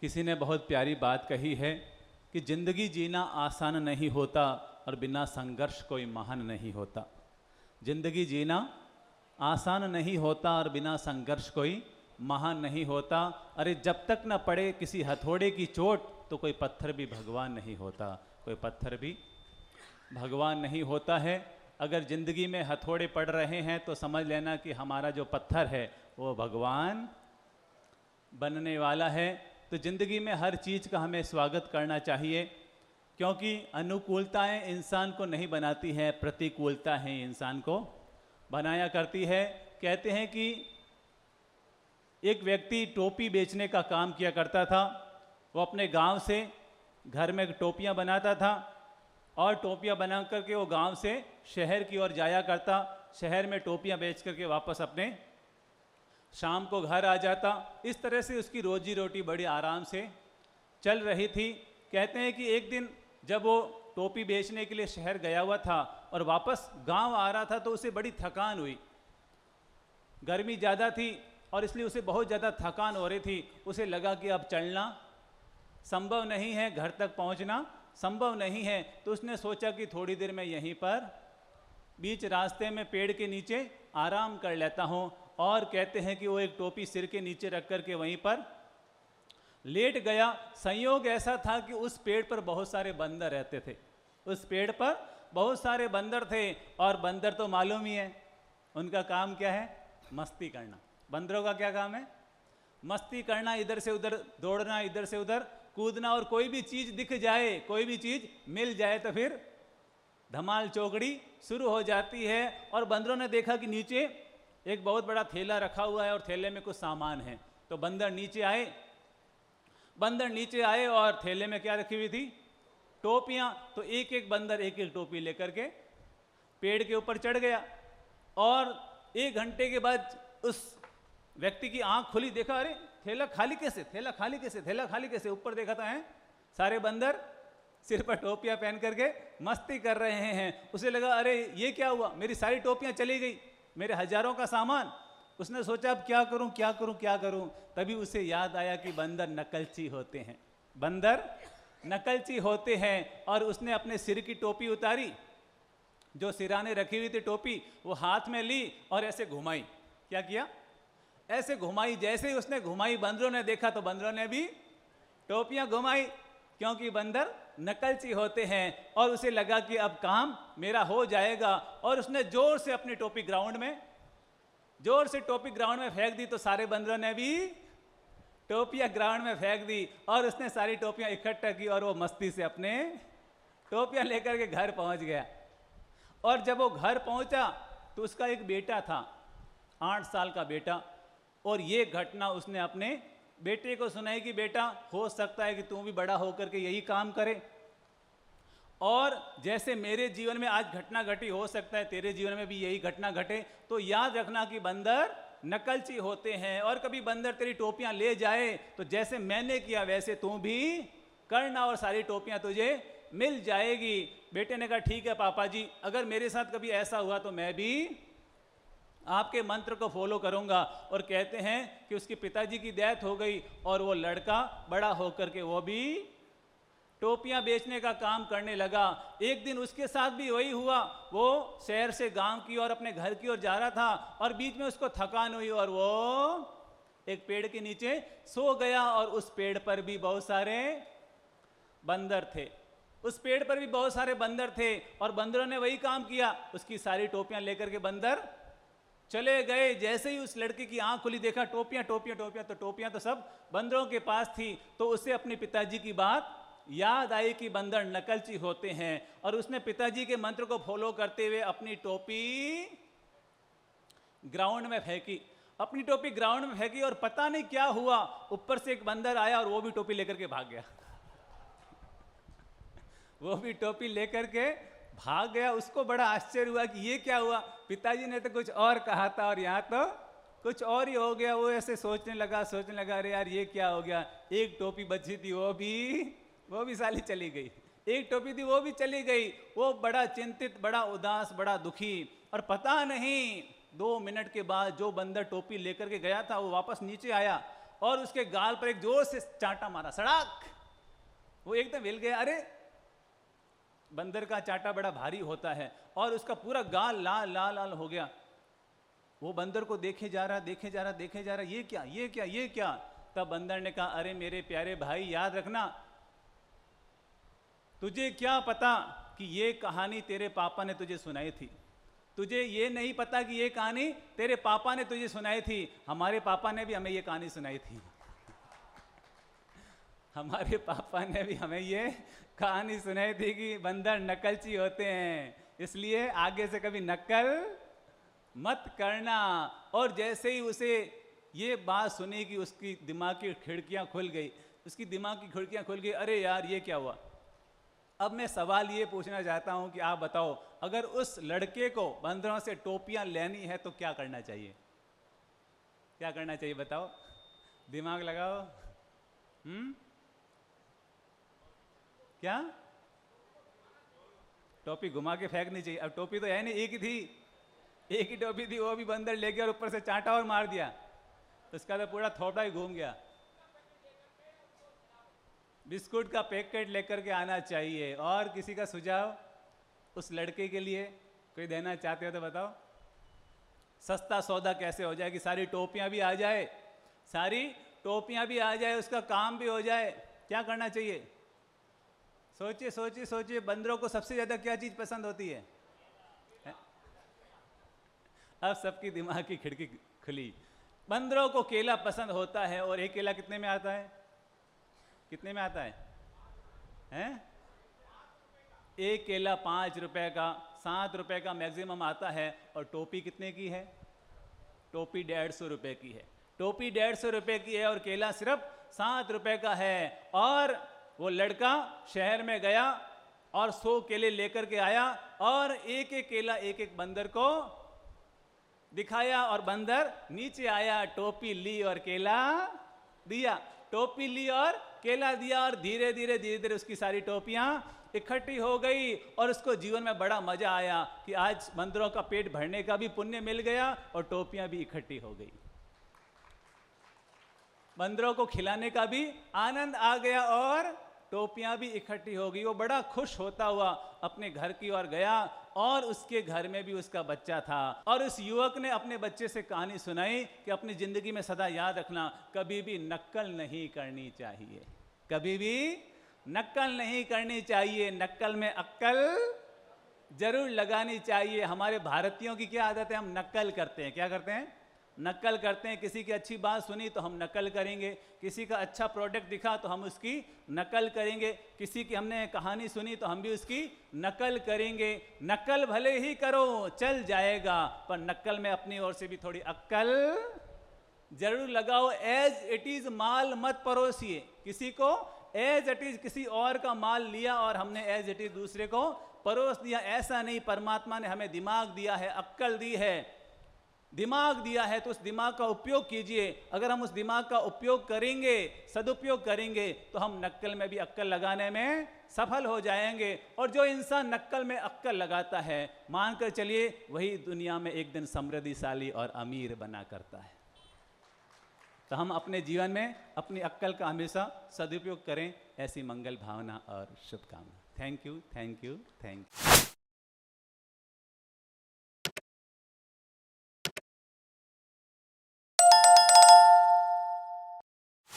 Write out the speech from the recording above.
किसी ने बहुत प्यारी बात कही है कि ज़िंदगी जीना आसान नहीं होता और बिना संघर्ष कोई महान नहीं होता। ज़िंदगी जीना आसान नहीं होता और बिना संघर्ष कोई महान नहीं होता। अरे जब तक न पड़े किसी हथौड़े की चोट तो कोई पत्थर भी भगवान नहीं होता, कोई पत्थर भी भगवान नहीं होता है। अगर ज़िंदगी में हथौड़े पड़ रहे हैं तो समझ लेना कि हमारा जो पत्थर है वो भगवान बनने वाला है। तो ज़िंदगी में हर चीज़ का हमें स्वागत करना चाहिए, क्योंकि अनुकूलताएं इंसान को नहीं बनाती हैं, प्रतिकूलता है इंसान को बनाया करती है। कहते हैं कि एक व्यक्ति टोपी बेचने का काम किया करता था। वो अपने गांव से घर में टोपियां बनाता था और टोपियां बना करके वो गांव से शहर की ओर जाया करता। शहर में टोपियां बेच करके वापस अपने शाम को घर आ जाता। इस तरह से उसकी रोजी रोटी बड़ी आराम से चल रही थी। कहते हैं कि एक दिन जब वो टोपी बेचने के लिए शहर गया हुआ था और वापस गांव आ रहा था तो उसे बड़ी थकान हुई। गर्मी ज़्यादा थी और इसलिए उसे बहुत ज़्यादा थकान हो रही थी। उसे लगा कि अब चलना संभव नहीं है, घर तक पहुंचना संभव नहीं है। तो उसने सोचा कि थोड़ी देर में यहीं पर बीच रास्ते में पेड़ के नीचे आराम कर लेता हूँ। और कहते हैं कि वो एक टोपी सिर के नीचे रख कर के वहीं पर लेट गया। संयोग ऐसा था कि उस पेड़ पर बहुत सारे बंदर रहते थे। उस पेड़ पर बहुत सारे बंदर थे और बंदर तो मालूम ही है उनका काम क्या है, मस्ती करना। बंदरों का क्या काम है? मस्ती करना, इधर से उधर दौड़ना, इधर से उधर कूदना। और कोई भी चीज़ दिख जाए, कोई भी चीज़ मिल जाए तो फिर धमाल चौकड़ी शुरू हो जाती है। और बंदरों ने देखा कि नीचे एक बहुत बड़ा थैला रखा हुआ है और थैले में कुछ सामान है। तो बंदर नीचे आए और थैले में क्या रखी हुई थी? टोपियां। तो एक एक बंदर एक एक टोपी लेकर के पेड़ के ऊपर चढ़ गया। और 1 घंटे के बाद उस व्यक्ति की आंख खुली, देखा अरे थैला खाली कैसे, थैला खाली कैसे, थैला खाली कैसे। ऊपर देखा था है सारे बंदर सिर पर टोपियां पहन करके मस्ती कर रहे हैं। उसे लगा अरे ये क्या हुआ, मेरी सारी टोपियां चली गई, मेरे हजारों का सामान। उसने सोचा अब क्या करूं क्या करूं क्या करूं। तभी उसे याद आया कि बंदर नकलची होते हैं, बंदर नकलची होते हैं। और उसने अपने सिर की टोपी उतारी, जो सिराने रखी हुई थी टोपी, वो हाथ में ली और ऐसे घुमाई। क्या किया? ऐसे घुमाई। जैसे ही उसने घुमाई बंदरों ने देखा तो बंदरों ने भी टोपियां घुमाई, क्योंकि बंदर नकलची होते हैं। और उसे लगा कि अब काम मेरा हो जाएगा। और उसने जोर से अपनी टोपी ग्राउंड में फेंक दी। तो सारे बंदरों ने भी टोपियां ग्राउंड में फेंक दी और उसने सारी टोपियां इकट्ठा की और वो मस्ती से अपने टोपियां लेकर के घर पहुंच गया। और जब वो घर पहुंचा तो उसका एक बेटा था, 8 साल का बेटा। और ये घटना उसने अपने बेटे को सुनाई कि बेटा हो सकता है कि तू भी बड़ा होकर के यही काम करे। और जैसे मेरे जीवन में आज घटना घटी, हो सकता है तेरे जीवन में भी यही घटना घटे। तो याद रखना कि बंदर नकलची होते हैं। और कभी बंदर तेरी टोपियां ले जाए तो जैसे मैंने किया वैसे तू भी करना और सारी टोपियां तुझे मिल जाएगी। बेटे ने कहा ठीक है पापा जी, अगर मेरे साथ कभी ऐसा हुआ तो मैं भी आपके मंत्र को फॉलो करूंगा। और कहते हैं कि उसके पिताजी की डेथ हो गई और वो लड़का बड़ा होकर के वो भी टोपियां बेचने का काम करने लगा। एक दिन उसके साथ भी वही हुआ। वो शहर से गांव की ओर अपने घर की ओर जा रहा था और बीच में उसको थकान हुई और वो एक पेड़ के नीचे सो गया। और उस पेड़ पर भी बहुत सारे बंदर थे, उस पेड़ पर भी बहुत सारे बंदर थे। और बंदरों ने वही काम किया, उसकी सारी टोपियां लेकर के बंदर चले गए। जैसे ही उस लड़के की आंख खुली, देखा टोपियां टोपियां टोपियां, तो टोपियां तो सब बंदरों के पास थी। तो उसे अपने पिताजी की बात याद आई कि बंदर नकलची होते हैं। और उसने पिताजी के मंत्र को फॉलो करते हुए अपनी टोपी ग्राउंड में फेंकी, अपनी टोपी ग्राउंड में फेंकी। और पता नहीं क्या हुआ, ऊपर से एक बंदर आया और वो भी टोपी लेकर के भाग गया। वो भी टोपी लेकर के भाग गया। उसको बड़ा आश्चर्य हुआ कि ये क्या हुआ, पिताजी ने तो कुछ और कहा था और यहाँ तो कुछ और ही हो गया। वो ऐसे सोचने लगा अरे यार ये क्या हो गया। एक टोपी बची थी वो भी साली चली गई, एक टोपी थी वो भी चली गई। वो बड़ा चिंतित, बड़ा उदास, बड़ा दुखी। और पता नहीं 2 मिनट के बाद जो बंदर टोपी लेकर के गया था वो वापस नीचे आया और उसके गाल पर एक जोर से चांटा मारा, सड़ाक। वो एकदम हिल गया। अरे बंदर का चांटा बड़ा भारी होता है और उसका पूरा गाल लाल लाल लाल हो गया। वो बंदर को देखे जा रहा, देखे जा रहा, देखे जा रहा, ये क्या, ये क्या, ये क्या। तब बंदर ने कहा, अरे मेरे प्यारे भाई, याद रखना, तुझे क्या पता कि ये कहानी तेरे पापा ने तुझे सुनाई थी। तुझे ये नहीं पता कि ये कहानी तेरे पापा ने तुझे सुनाई थी। हमारे पापा ने भी हमें ये कहानी सुनाई थी। हमारे पापा ने भी हमें ये कहानी सुनाई थी कि बंदर नकलची होते हैं, इसलिए आगे से कभी नकल मत करना। और जैसे ही उसे ये बात सुनी कि उसकी दिमाग की खिड़कियां खुल गई, उसकी दिमाग की खिड़कियां खुल गई। अरे यार ये क्या हुआ। अब मैं सवाल ये पूछना चाहता हूं कि आप बताओ, अगर उस लड़के को बंदरों से टोपियां लेनी है तो क्या करना चाहिए? क्या करना चाहिए बताओ, दिमाग लगाओ। क्या? टोपी घुमा के फेंकनी चाहिए। अब टोपी तो है नहीं, एक ही थी, एक ही टोपी थी, वो भी बंदर ले गया और ऊपर से चांटा और मार दिया, उसका तो पूरा थोड़ा ही घूम गया। बिस्कुट का पैकेट लेकर के आना चाहिए। और किसी का सुझाव उस लड़के के लिए कोई देना चाहते हो तो बताओ। सस्ता सौदा कैसे हो जाए कि सारी टोपियां भी आ जाए, सारी टोपियां भी आ जाए, उसका काम भी हो जाए। क्या करना चाहिए? सोचिए सोचिए सोचिए, बंदरों को सबसे ज्यादा क्या चीज पसंद होती है? अब सबकी दिमाग की खिड़की खुली। बंदरों को केला पसंद होता है, और एक केला कितने में आता है? कितने में आता है? हैं? एक केला 5 रुपए का, 7 रुपए का मैक्सिमम आता है। और टोपी कितने की है? टोपी 150 रुपए की है। टोपी 150 रुपए की है और केला सिर्फ 7 रुपए का है। और वो लड़का शहर में गया और 100 केले लेकर के आया और एक एक केला एक एक बंदर को दिखाया, और बंदर नीचे आया, टोपी ली और केला दिया, टोपी ली और केला दिया। और धीरे धीरे धीरे धीरे उसकी सारी टोपियां इकट्ठी हो गई और उसको जीवन में बड़ा मजा आया कि आज बंदरों का पेट भरने का भी पुण्य मिल गया और टोपियां भी इकट्ठी हो गई, बंदरों को खिलाने का भी आनंद आ गया और टोपियां भी इकट्ठी हो गई। वो बड़ा खुश होता हुआ अपने घर की ओर गया और उसके घर में भी उसका बच्चा था। और उस युवक ने अपने बच्चे से कहानी सुनाई कि अपनी जिंदगी में सदा याद रखना, कभी भी नक्कल नहीं करनी चाहिए, कभी भी नक्कल नहीं करनी चाहिए, नक्कल में अक्कल जरूर लगानी चाहिए। हमारे भारतीयों की क्या आदत है? हम नक्कल करते हैं। क्या करते हैं? नकल करते हैं। किसी की अच्छी बात सुनी तो हम नकल करेंगे, किसी का अच्छा प्रोडक्ट दिखा तो हम उसकी नकल करेंगे, किसी की हमने कहानी सुनी तो हम भी उसकी नकल करेंगे। नकल भले ही करो, चल जाएगा, पर नकल में अपनी ओर से भी थोड़ी अक्कल जरूर लगाओ। एज इट इज माल मत परोसिए किसी को। एज इट इज किसी और का माल लिया और हमने एज इट इज दूसरे को परोस दिया, ऐसा नहीं। परमात्मा ने हमें दिमाग दिया है, अक्कल दी है, दिमाग दिया है, तो उस दिमाग का उपयोग कीजिए। अगर हम उस दिमाग का उपयोग करेंगे, सदुपयोग करेंगे, तो हम नक्कल में भी अक्कल लगाने में सफल हो जाएंगे। और जो इंसान नक्कल में अक्कल लगाता है, मानकर चलिए वही दुनिया में एक दिन समृद्धिशाली और अमीर बना करता है। तो हम अपने जीवन में अपनी अक्कल का हमेशा सदुपयोग करें, ऐसी मंगल भावना और शुभकामना। Thank you, thank you, thank you.